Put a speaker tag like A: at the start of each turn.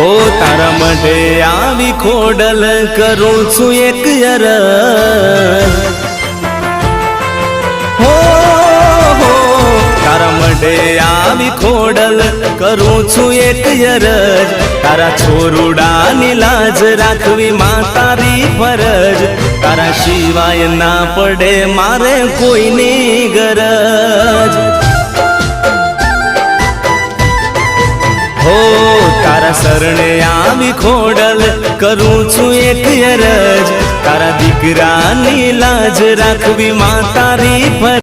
A: હો તારા માટે આવી ખોડલ કરું છું એક અરજ હો તારા માટે આવી ખોડલ કરું છું એક અરજ તારા છોરુડાની લાજ રાખવી માં તારી ફરજ તારા સિવાય ના પડે મારે કોઈની ગરજ હો તારા શરણે આવી ખોડલ કરું છું એક અરજ તારા દીકરાની લાજ રાખવી માં તારી ફરજ